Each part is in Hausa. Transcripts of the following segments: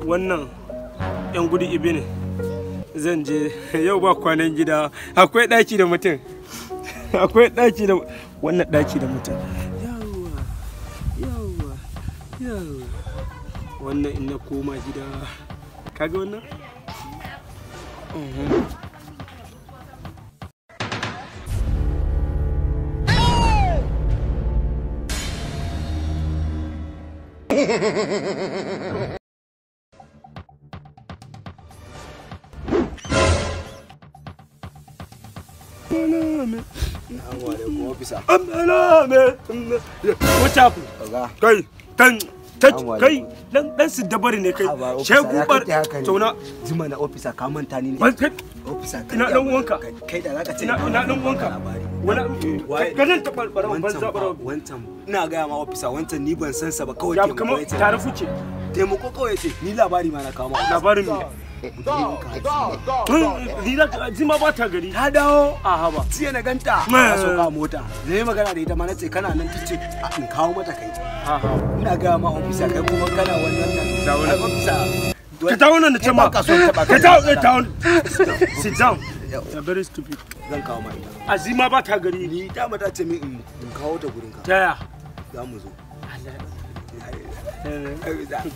Wannan yan gudu ibi ne. Zan je yau ba kwanan gida. Akwai daki da mutum. Akwai daki da wannan daki da mutum. Yawa. Wannan in na koma gida. Kaga wannan? Kai dan su dabari ne kai shegubar tauna jima na officer ka manta ni ne officer ina dan uwanka kai da zaka ce ina dan uwanka wala ganin ta barbara banza barbara wancan ina ga ma officer wancan ni ban san sa ba kawai ke kamar tare fuce taimako kawai ce ni labari ma na kawo ma labarin ni da jima ba ta gari ta dawo a haba jiya na ganta ta soka mota ne magana da ita ma nace kana nan tace in kawo mata kai ina ga ma officer kai kuma kana wannan nan officer ka tawo nan da ce ma ka tawo sit down you're very stupid zan kawo ma ita azima ba ta gari ni ta mata ce min in kawo ta gurin ka taya za mu zo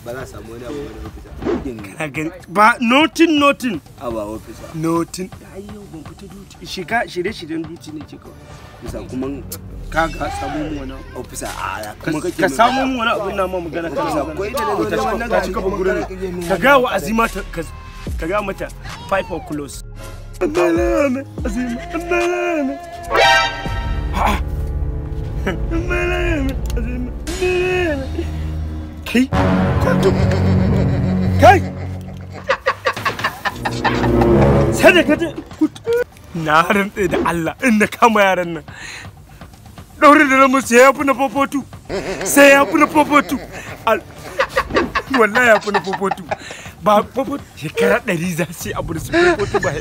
ba za samu wani abu wani officer ba nothing aba officer nothing ai yau ban fita duty shiga shirye-shiryen duty ne ke kawai bisa kuma kaga samu mu wani officer ka samu mu wani abin na ma magana ka akwai da wannan ka cika gurin ka ga wa azima ka ga mata 5 or close azima kai sai da kaje na rantse da Allah in na kama yaran nan daure da ramu sai ya fi na fofotu wallahi ya fi na fofotu ba fofotu shekara 100 za su yi abu da su fofotu ba